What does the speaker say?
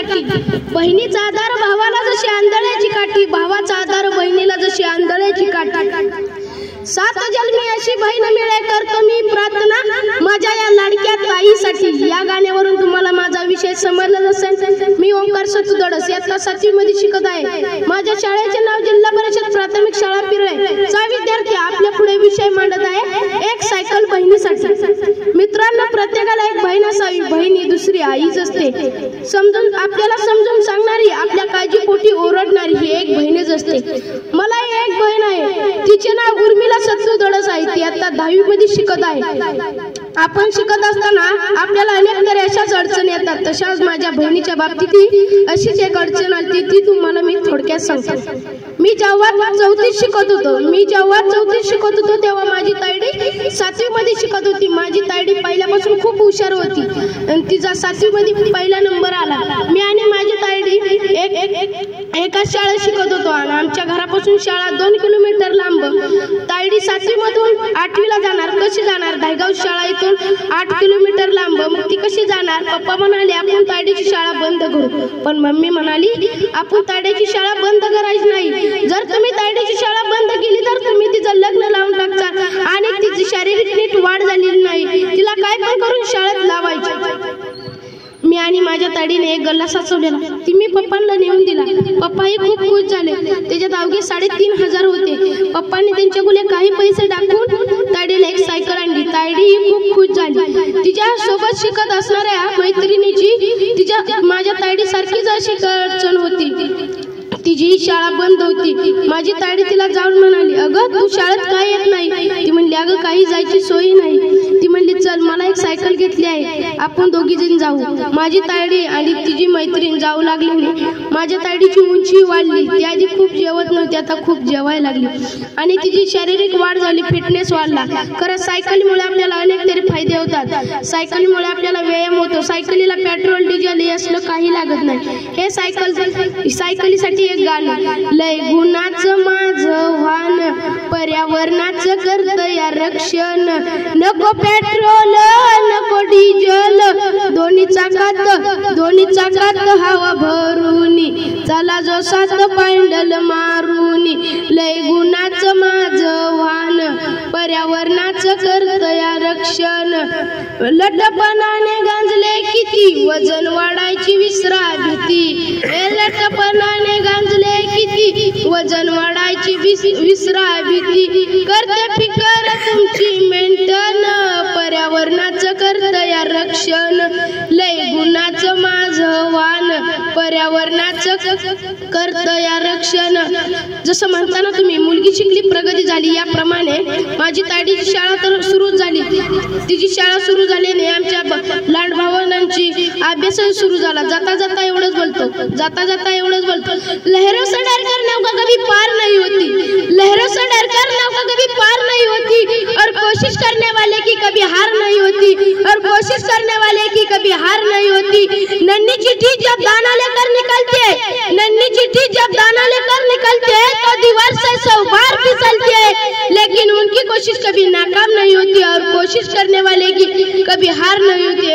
काठी, बहिणीचा आधार भावाला जशी आंधळ्याची काठी, भावाचा आधार बहिणीला जशी आंधळ्याची काठी। सात जन्मी अशी बहीण मिळे करतो मी प्रार्थना माझ्या या लाडक्या ताईसाठी। या गाण्यावरून तुम्हाला माझा विषय समजला नसेल। मी ओंकार सतुदडस इयत्ता 7वी मध्ये शिकत आहे। माझ्या शाळेचे नाव जिल्हा परिषद प्राथमिक शाळा पिरळे चा विद्यार्थी आपल्या पुढे विषय मांडत आहे, एक सायकल बहिणीसाठी। मित्रांनो, प्रत्येकाला एक बहीण असावी, बहीण ही दुसरी आईच असते। आपल्याला समजून सांगणारी, आपल्या काळजीपोटी ओरडणारी ही एक बहीणच असते। मला एक बहीण आहे, तिचे नाव उर्मिला सतुदडस आहे। ती आता 10वी मध्ये शिकत आहे। आपण शिकत असताना आपल्याला अनेक तरी अशाच अडचणी येतात, तशाच माझ्या बहिणीच्या बाबतीत अशीच एक अडचण आली, ती तुम्हाला मी थोडक्यात सांगतो। मी जेव्हा 4थीत शिकत होतो तेव्हा माझी ताईडी 7वी मध्ये शिकत होती। माझी ताईडी पहिल्यापासून खूप हुशार होती आणि तिचा 7वी मध्ये पहिला नंबर आला। मी आणि माझी ताईडी एकाच शाळेत शिकत होतो आणि आमच्या घरापासून शाळा 2 किलोमीटर लांब। ताईडी 7वी मधून 8वीला जाणार, कशी जाणार? दहेगाव शाळा इथून 8 किलोमीटर लांब, मग ती कशी जाणार? पप्पा म्हणाले आपण ताईडीची शाळा बंद करू, पण मम्मी म्हणाली आपण ताईडीची शाळा बंद करायची नाही। जर तुम्ही ताईडीची शाळा बंद केली तर तुम्ही तिचं लग्न लावून टाकता आणि तिची शारीरिक नीट वाढ झालेली नाही, तिला काय पण करून शाळेत लावायची। मी आणि माझ्या ताईडीने एक गल्ला साचवलेला, ती मी पप्पांना नेऊन दिला। पप्पाही खूप खुश झाले, त्याच्यात अवघे 3,500 होते। पप्पांनी त्यांच्याकडे काही पैसे टाकून ताईडीला एक सायकल आणली। ताईडी खूप खुश झाली। तिच्या सोबत शिकत असणाऱ्या मैत्रिणीची माझ्या ताईडी सारखीच अशी अडचण होती, तिची शाळा बंद होती। माझी ताईडी तिला जाऊन म्हणाली, अगं तू शाळेत काय येत नाही? ती म्हणली, अगं काही जायची सोय नाही। ती म्हणली, चल मला एक सायकल घेतली आहे, आपण दोघी जण जाऊ। माझी ताईडी आणि तिची मैत्रीण जाऊ लागली। माझ्या ताईडीची उंची वाढली, ती आधी खूप जेवत नव्हती, आता खूप जेवायला लागली आणि तिची शारीरिक वाढ झाली, फिटनेस वाढला। खरं सायकलीमुळे आपल्याला अनेक तरी फायदे होतात। सायकलीमुळे आपल्याला व्यायाम होतो, सायकलीला पेट्रोल डिझेल हे असलं काही लागत नाही। हे सायकलीसाठी एक गाणं, लय गुणाचं माझं वाहन पर्यावरणाचं करतया रक्षण, नको पेट्रोल नको डिझेल, दोन्ही चाकात हवा भरूनी, चला जो 7 पॅन्डल मारूनी, लय गुणाचं माझं वाहन पर्यावरणाचं करतया रक्षण, लठपणाने गांजले किती वजन वाढायची विसरा भीती, लठपणाने गांजले किती वजन वाढायची विसरा भीती, करते फिकर तुमची मेंटेन पर्यावरणाचं करतया रक्षण, लय गुणाचं माझं वाहन पर्यावरणाचं करतया रक्षण। जसं म्हणताना तुम्ही मुलगी शिकली प्रगती झाली, याप्रमाणे माझी ताईडीची शाळा तर सुरू झाली। तिची शाळा सुरू झाल्याने आमच्या लहान भावनांची अभ्यास सुरू झाला। जाता जाता एवढंच बोलतो, लहरों से डरकर नौका कभी पार नहीं होती, लहरों से डरकर नौका कभी पार नहीं होती, और कोशिश करने वाले की कभी हार नहीं होती, और कोशिश करने वाले की कभी हार नहीं होती। नन्ही चिट्ठी जब दाना लेकर निकलते, नन्ही चिट्ठी जब दाना लेकर निकलते तो दीवार से 100 बार फिसलती है, लेकिन उनकी कोशिश कभी नाकाम नहीं होती और कोशिश करने वाले की कभी हार नहीं होती।